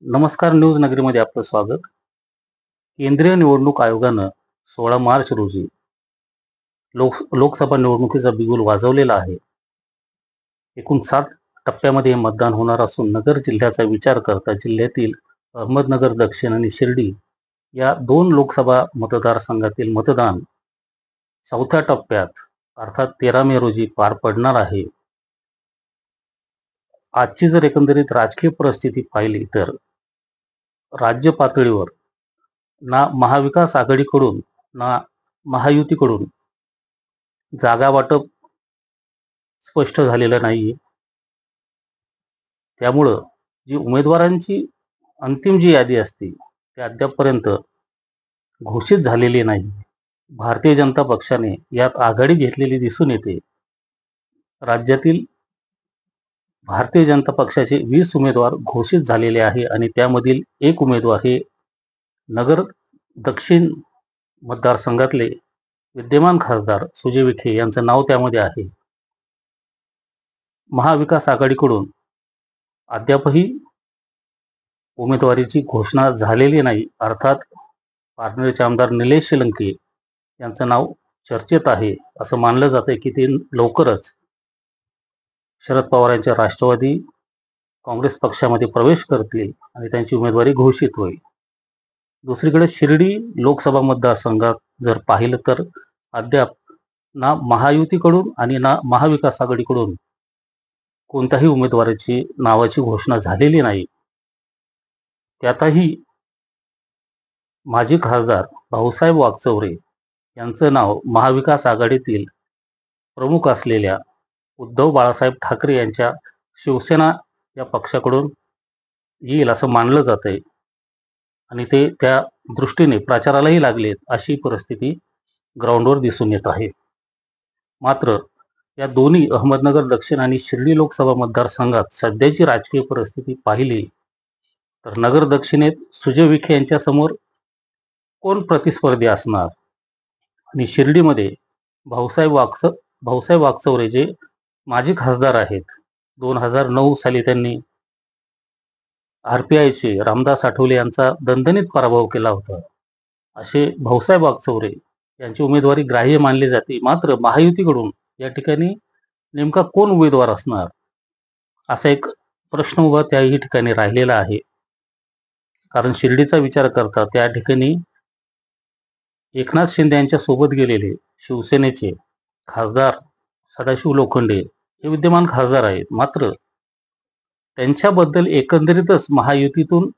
नमस्कार. न्यूज नगरीमध्ये आपलं स्वागत. केंद्रीय निवडणूक आयोगानं 16 मार्च रोजी लोकसभा निवडणुकीचा बिगुल वाजवलेला आहे. एकूण 7 टप्प्यामध्ये हे मतदान होणार असून नगर जिल्ह्याचा विचार करता जिल्ह्यातील अहमदनगर दक्षिण आणि शिर्डी या 2 लोकसभा मतदारसंघातील मतदान 4थ्या टप्प्यात अर्थात 13 मे रोजी पार पडणार आहे. आजची जर एकंदरीत राजकीय परिस्थिती पाहिली तर राज्य पातळीवर ना महाविकास आघाडीकडून ना महायुतीकडून जागा वाटप स्पष्ट झालेलं नाही. त्यामुळं जी उमेदवारांची अंतिम जी यादी असते ती अद्यापपर्यंत घोषित झालेली नाही. भारतीय जनता पक्षाने यात आघाडी घेतलेली दिसून येते. राज्यातील भारतीय जनता पक्षाचे 20 उमेदवार घोषित झालेले आहे आणि त्यामधील एक उमेदवार हे नगर दक्षिण मतदारसंघातले विद्यमान खासदार सुजय विखे यांचं नाव त्यामध्ये आहे. महाविकास आघाडीकडून अद्यापही उमेदवारीची घोषणा झालेली नाही. अर्थात पारनेरचे आमदार निलेश श्रीलंके यांचं नाव चर्चेत आहे. असं मानलं जातंय की ते लवकरच शरद पवार यांच्या राष्ट्रवादी काँग्रेस पक्षामध्ये प्रवेश करतील आणि त्यांची उमेदवारी घोषित होईल. दुसरीकडे शिर्डी लोकसभा मतदारसंघात जर पाहिलं तर अद्याप ना महायुतीकडून आणि ना महाविकास आघाडीकडून कोणत्याही उमेदवाराची नावाची घोषणा झालेली नाही. त्यातही माजी खासदार भाऊसाहेब वागचौरे यांचं नाव महाविकास आघाडीतील प्रमुख असलेल्या उद्धव बाळासाहेब ठाकरे यांच्या शिवसेना या पक्षाकडून येईल असं मानलं जातंय आणि ते त्या दृष्टीने प्रचारालाही लागलेत अशी परिस्थिती ग्राउंडवर दिसून येत आहे. मात्र या दोन्ही अहमदनगर दक्षिण आणि शिर्डी लोकसभा मतदारसंघात सध्याची राजकीय परिस्थिती पाहिली तर नगर दक्षिणेत सुजय विखे यांच्या समोर कोण प्रतिस्पर्धी असणार आणि शिर्डीमध्ये भाऊसाहेब वागचौरे जे माजी खासदार आहेत, 2009 साली त्यांनी RPIचे रामदास आठवले यांचा दणदणीत पराभव केला होता. असे भाऊसाहेब वागचौरे यांची उमेदवारी ग्राह्य मानली जाते. मात्र महायुतीकडून या ठिकाणी नेमका कोण उमेदवार असणार असा एक प्रश्न उभा त्याही ठिकाणी राहिलेला आहे. कारण शिर्डीचा विचार करता त्या ठिकाणी एकनाथ शिंदे यांच्या सोबत गेलेले शिवसेनेचे खासदार सदाशिव लोखंडे हे विद्यमान खासदार आहेत. मात्र त्यांच्याबद्दल एकंदरीतच महायुतीतून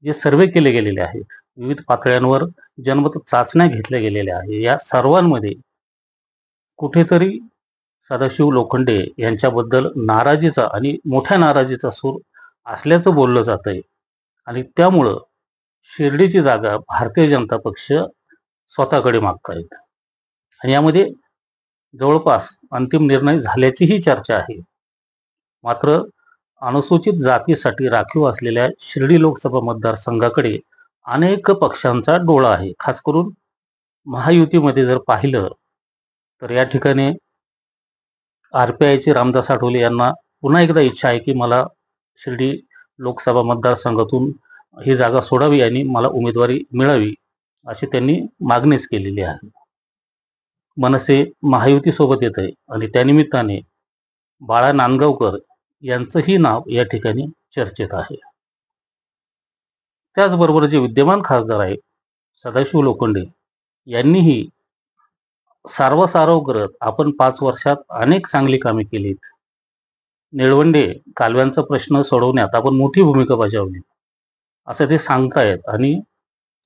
जे सर्वे केले गेलेले आहेत, विविध पातळ्यांवर जनमत चाचण्या घेतल्या गेलेल्या आहेत, या सर्वांमध्ये कुठेतरी सदाशिव लोखंडे यांच्याबद्दल नाराजीचा आणि मोठ्या नाराजीचा सूर असल्याचं बोललं जात आहे. आणि त्यामुळं शिर्डीची जागा भारतीय जनता पक्ष स्वतःकडे मागतायत आणि यामध्ये जवळपास अंतिम निर्णय झाल्याचीही चर्चा आहे. मात्र अनुसूचित जातीसाठी राखीव असलेल्या शिर्डी लोकसभा मतदारसंघाकडे अनेक पक्षांचा डोळा आहे. खास करून महायुतीमध्ये जर पाहिलं तर या ठिकाणी RPIचे रामदास आठवले यांना पुन्हा एकदा इच्छा आहे की मला शिर्डी लोकसभा मतदारसंघातून ही जागा सोडावी आणि मला उमेदवारी मिळावी अशी त्यांनी मागणीच केलेली आहे. मनसे महायुती सोबत येत आहे आणि त्यानिमित्ताने बाळा नांदगावकर यांचंही नाव या ठिकाणी चर्चेत आहे. त्याचबरोबर जे विद्यमान खासदार आहेत सदाशिव लोखंडे यांनीही सारवासारव करत आपण 5 वर्षात अनेक चांगली कामे केलीत, निळवंडे कालव्यांचा प्रश्न सोडवण्यात आपण मोठी भूमिका बजावली असं ते सांगतायत आणि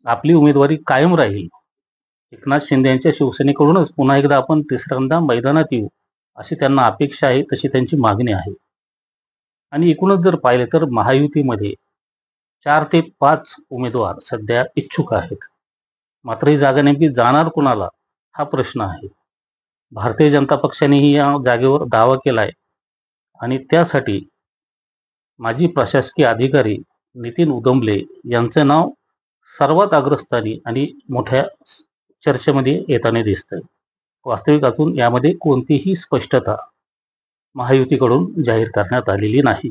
आपली उमेदवारी कायम राहील. एकनाथ शिंदे यांच्या शिवसेनेकडूनच पुन्हा एकदा आपण तिसऱ्यांदा मैदानात येऊ अशी त्यांना अपेक्षा आहे, तशी त्यांची मागणी आहे. आणि एकूणच जर पाहिले तर महायुतीमध्ये 4 ते 5 उमेदवार सध्या इच्छुक आहेत. मात्र ही जागा नेमकी जाणार कुणाला हा प्रश्न आहे. भारतीय जनता पक्षानेही या जागेवर दावा केलाय आणि त्यासाठी माजी प्रशासकीय अधिकारी नितीन उदमले यांचं नाव सर्वात अग्रस्थानी आणि मोठ्या चर्चेमध्ये येताना दिसतंय. वास्तविक अजून यामध्ये कोणतीही स्पष्टता महायुतीकडून जाहीर करण्यात आलेली नाही.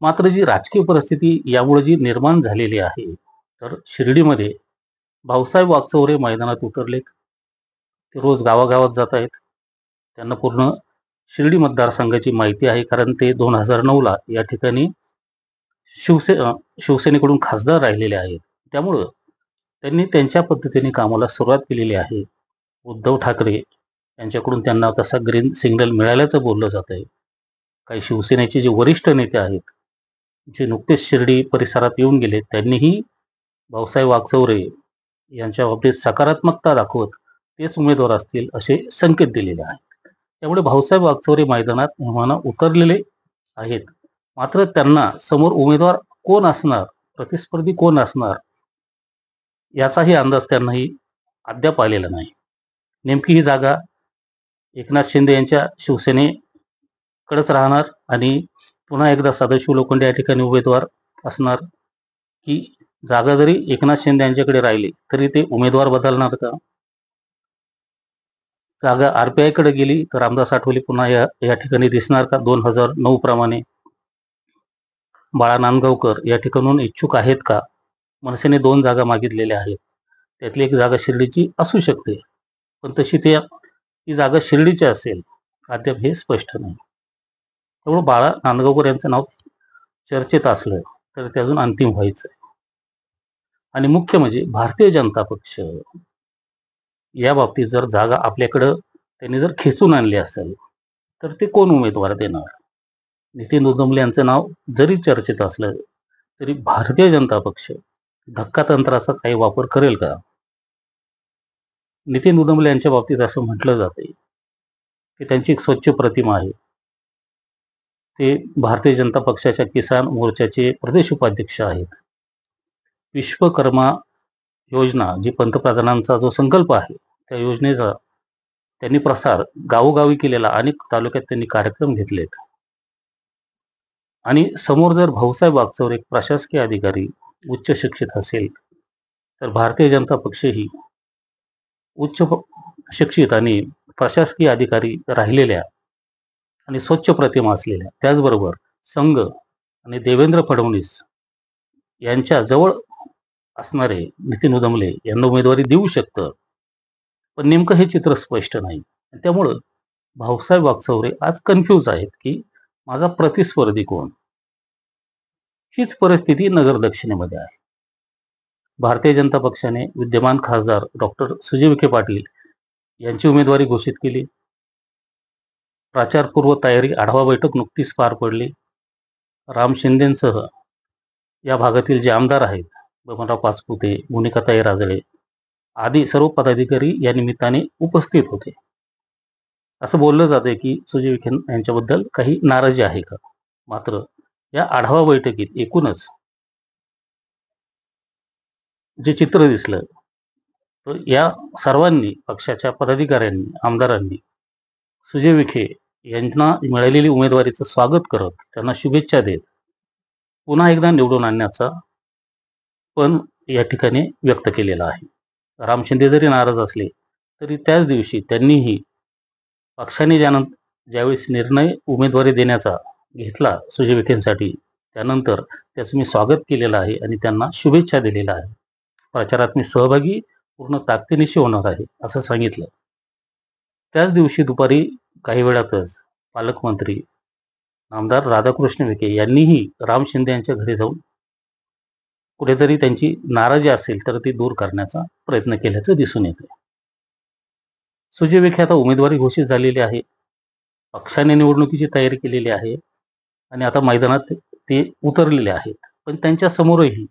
मात्र जी राजकीय परिस्थिती यामुळे जी निर्माण झालेली आहे, तर शिर्डीमध्ये भाऊसाहेब वागचौरे मैदानात उतरलेत. ते रोज गावागावात जात आहेत. त्यांना पूर्ण शिर्डी मतदारसंघाची माहिती आहे, कारण ते 2009ला या ठिकाणी शिवसेनेकडून खासदार राहिलेले आहेत. त्यामुळं त्यांनी त्यांच्या पद्धतीने कामाला सुरुवात केलेली आहे. उद्धव ठाकरे यांच्याकडून त्यांना तसा ग्रीन सिग्नल मिळाल्याचं बोललं जात आहे. काही शिवसेनेचे जे वरिष्ठ नेते आहेत, जे नुकतेच शिर्डी परिसरात येऊन गेले, त्यांनीही भाऊसाहेब वागचौरे यांच्या बाबतीत सकारात्मकता दाखवत तेच उमेदवार असतील असे संकेत दिलेले आहेत. त्यामुळे भाऊसाहेब वागचौरे मैदानात नेमानं उतरलेले आहेत. मात्र त्यांना समोर उमेदवार कोण असणार, प्रतिस्पर्धी कोण असणार, याचाही अंदाज त्यांनाही अद्याप आलेला नाही. नेमकी ही जागा एकनाथ शिंदे यांच्या शिवसेनेकडेच राहणार आणि पुन्हा एकदा सदाशिव लोखंडे या ठिकाणी उमेदवार असणार, की जागा जरी एकनाथ शिंदे यांच्याकडे राहिली तरी ते उमेदवार बदलणार का? जागा RPI कडे गेली तर रामदास आठवले पुन्हा या ठिकाणी दिसणार का 2009 प्रमाणे? बाळा नांदगावकर या ठिकाणून इच्छुक आहेत का? मनसेने 2 जागा मागितलेल्या आहेत. त्यातली एक जागा शिर्डीची असू शकते, पण तशी ती जागा शिर्डीची असेल अद्याप हे स्पष्ट नाही. त्यामुळे बाळा नांदगावकर यांचं नाव चर्चेत असलं तर ते अजून अंतिम व्हायचं. आणि मुख्य म्हणजे भारतीय जनता पक्ष या बाबतीत जर जागा आपल्याकडं त्यांनी जर खेचून आणली असेल तर ते कोण उमेदवार देणार? नितीन उदमले यांचं नाव जरी चर्चेत असलं तरी भारतीय जनता पक्ष धक्कातंत्राचा काही वापर करेल का? नितीन उदमले यांच्या बाबतीत असं म्हटलं जाते की त्यांची एक स्वच्छ प्रतिमा आहे. ते भारतीय जनता पक्षाच्या किसान मोर्चाचे प्रदेश उपाध्यक्ष आहेत. विश्वकर्मा योजना जी पंतप्रधानांचा जो संकल्प आहे त्या योजनेचा त्यांनी प्रसार गावोगावी केलेला, अनेक तालुक्यात त्यांनी कार्यक्रम घेतलेत. आणि समोर जर भाऊसाहेब वागचौरे एक प्रशासकीय अधिकारी उच्च शिक्षित असेल तर भारतीय जनता पक्ष ही उच्च शिक्षित आणि प्रशासकीय अधिकारी राहिलेल्या आणि स्वच्छ प्रतिमा असलेल्या, त्याचबरोबर संघ आणि देवेंद्र फडणवीस यांच्या जवळ असणारे नितीन उदमले यांना उमेदवारी देऊ शकतं. पण नेमकं हे चित्र स्पष्ट नाही. त्यामुळं भाऊसाहेब वागचौरे आज कन्फ्यूज आहेत की माझा प्रतिस्पर्धी कोण. हीच परिस्थिती नगर दक्षिणेमध्ये आहे. भारतीय जनता पक्षाने विद्यमान खासदार डॉक्टर सुजय विखे पाटील यांची उमेदवारी घोषित केली. प्रचारपूर्व तयारी आढावा बैठक नुकतीच पार पडली. राम शिंदेंसह या भागातील जे आमदार आहेत, बबनराव पाचपुते, मोनिकाताई राजळे आदी सर्व पदाधिकारी या निमित्ताने उपस्थित होते. असं बोललं जाते की सुजय विखे यांच्याबद्दल काही नाराजी आहे का? मात्र या आढावा बैठकीत एकूणच जे चित्र दिसलं तर या सर्वांनी, पक्षाच्या पदाधिकाऱ्यांनी, आमदारांनी सुजय विखे यांना मिळालेली उमेदवारीचं स्वागत करत त्यांना शुभेच्छा देत पुन्हा एकदा निवडून आणण्याचा पण या ठिकाणी व्यक्त केलेला आहे. राम शिंदे जरी नाराज असले तरी त्याच दिवशी त्यांनीही पक्षाने ज्यावेळेस निर्णय उमेदवारी देण्याचा घेतला सुजय विखेंसाठी, त्यानंतर त्याचं मी स्वागत केलेलं आहे आणि त्यांना शुभेच्छा दिलेल्या आहे. प्रचारात मी सहभागी पूर्ण ताकदीनिशी होणार आहे असं सांगितलं. त्याच दिवशी दुपारी काही वेळातच पालकमंत्री आमदार राधाकृष्ण विखे यांनीही राम शिंदे यांच्या घरी जाऊन कुठेतरी त्यांची नाराजी असेल तर ती दूर करण्याचा प्रयत्न केल्याचं दिसून येते. सुजय विखे आता उमेदवारी घोषित झालेली आहे. पक्षाने निवडणुकीची तयारी केलेली आहे आणि आता मैदानात ते उतरलेले आहेत. पण त्यांच्या समोरही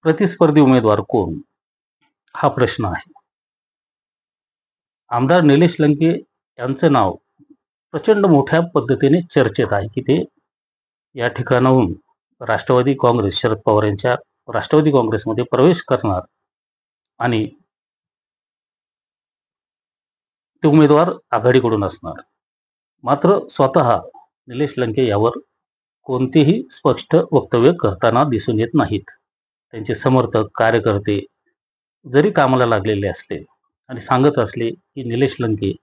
प्रतिस्पर्धी उमेदवार कोण हा प्रश्न आहे. आमदार निलेश लंके यांचं नाव प्रचंड मोठ्या पद्धतीने चर्चेत आहे की ते या ठिकाणाहून राष्ट्रवादी काँग्रेस, शरद पवार यांच्या राष्ट्रवादी काँग्रेसमध्ये प्रवेश करणार आणि ते उमेदवार आघाडीकडून असणार. मात्र स्वतः निलेश लंके यावर कोणतेही स्पष्ट वक्तव्य करताना दिसून येत नाहीत. त्यांचे समर्थक, कार्यकर्ते जरी कामाला लागलेले असले आणि सांगत असले की निलेश लंके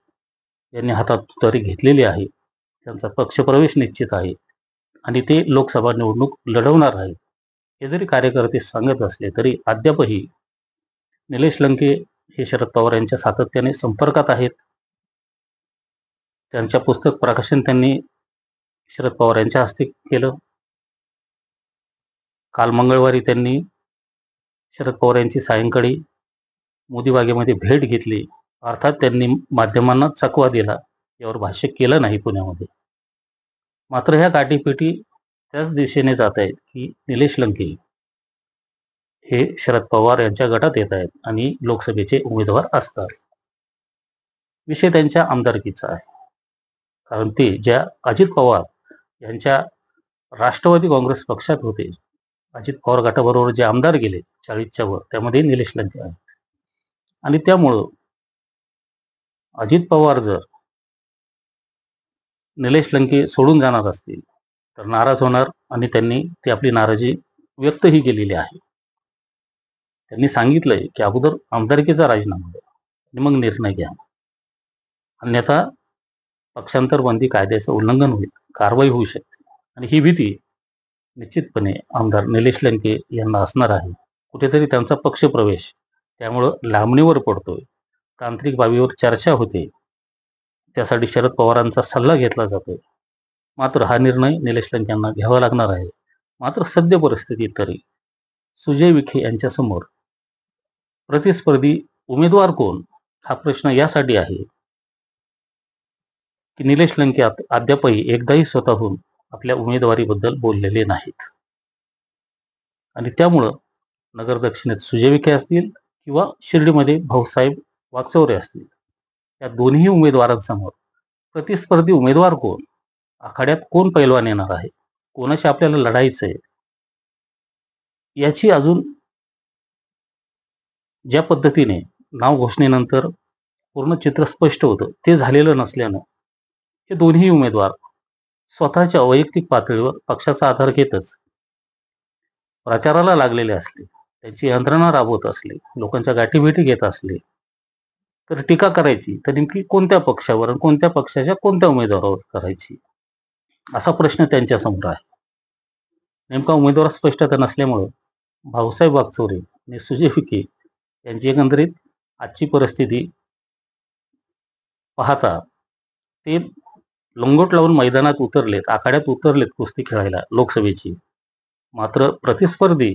यांनी हातात तुतारी घेतलेली आहे, त्यांचा पक्षप्रवेश निश्चित आहे, आणि ते लोकसभा निवडणूक लढवणार आहेत. हे जरी कार्यकर्ते सांगत असले तरी अद्यापही निलेश लंके हे शरद पवार यांच्या सातत्याने संपर्कात आहेत. त्यांच्या पुस्तक प्रकाशन त्यांनी शरद पवार यांच्या हस्ते केलं. काल मंगळवारी त्यांनी शरद पवार यांची सायंकाळी मोदी बागेमध्ये भेट घेतली. अर्थात त्यांनी माध्यमांना चकवा दिला, यावर भाष्य केलं नाही पुण्यामध्ये. मात्र ह्या गाठीपेटी त्याच दिशेने जात आहेत की निलेश लंके हे शरद पवार यांच्या गटात येत आहेत आणि लोकसभेचे उमेदवार असतात. विषय त्यांच्या आमदारकीचा आहे. कारण ते ज्या अजित पवार यांच्या राष्ट्रवादी काँग्रेस पक्षात होते, अजित पवार गटाबरोबर जे आमदार गेले 40च्या वर, त्यामध्ये निलेश लंके आहेत. आणि त्यामुळं अजित पवार जर निलेश लंके सोडून जाणार असतील तर नाराज होणार आणि त्यांनी ती आपली नाराजी व्यक्तही केलेली आहे. त्यांनी सांगितलंय की अगोदर आमदारकीचा राजीनामा द्या आणि मग निर्णय घ्या, अन्यथा पक्षांतर बंदी कायद्याचं उल्लंघन होईल, कारवाई होऊ शकते. आणि ही भीती निश्चितपणे आमदार निलेश लंके यांना असणार आहे. कुठेतरी त्यांचा पक्षप्रवेश त्यामुळं लांबणीवर पडतोय, तांत्रिक बाबीवर चर्चा होते, त्यासाठी शरद पवारांचा सल्ला घेतला जातोय. मात्र हा निर्णय निलेश लंके यांना घ्यावा लागणार आहे. मात्र सद्य परिस्थितीत तरी सुजय विखे यांच्या समोर प्रतिस्पर्धी उमेदवार कोण हा प्रश्न यासाठी आहे की निलेश लंके अद्यापही एकदाही स्वतःहून आपल्या उमेदवारीबद्दल बोललेले नाहीत. आणि त्यामुळं नगर दक्षिणेत सुजय विखे असतील किंवा शिर्डीमध्ये भाऊसाहेब वागचौरे असतील, या दोन्ही उमेदवारांसमोर प्रतिस्पर्धी उमेदवार कोण, आखाड्यात कोण पैलवान येणार आहे, कोणाशी आपल्याला लढायचंय, याची अजून ज्या पद्धतीने नाव घोषणेनंतर पूर्ण चित्र स्पष्ट होतं ते झालेलं नसल्यानं हे दोन्ही उमेदवार स्वतःच्या वैयक्तिक पातळीवर पक्षाचा आधार घेतच प्रचाराला लागलेले असले, त्यांची यंत्रणा राबवत असले, लोकांच्या गाठीभेटी घेत असले, तर टीका करायची तर नेमकी कोणत्या पक्षावर आणि कोणत्या पक्षाच्या कोणत्या उमेदवारावर करायची, असा प्रश्न त्यांच्या समोर आहे. नेमका उमेदवार स्पष्टता नसल्यामुळं भाऊसाहेब वागचौरे आणि सुजय विखे यांची एकंदरीत आजची परिस्थिती पाहता ते लंगोट लावून मैदानात उतरलेत, आखाड्यात उतरलेत कुस्ती खेळायला लोकसभेची. मात्र प्रतिस्पर्धी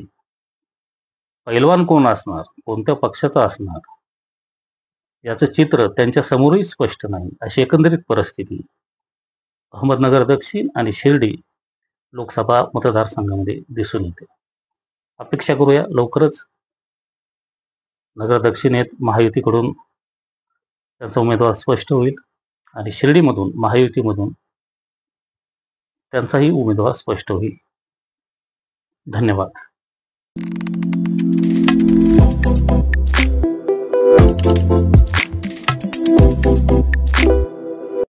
पैलवान कोण असणार, कोणत्या पक्षाचा असणार, याचं चित्र त्यांच्या समोरही स्पष्ट नाही, अशी एकंदरीत परिस्थिती अहमदनगर दक्षिण आणि शिर्डी लोकसभा मतदारसंघामध्ये दिसून येते. अपेक्षा करूया लवकरच नगर दक्षिणेत महायुतीकडून त्यांचा उमेदवार स्पष्ट होईल आणि शिर्डीमधून महायुतीमधून त्यांचाही उमेदवार स्पष्ट होईल. धन्यवाद.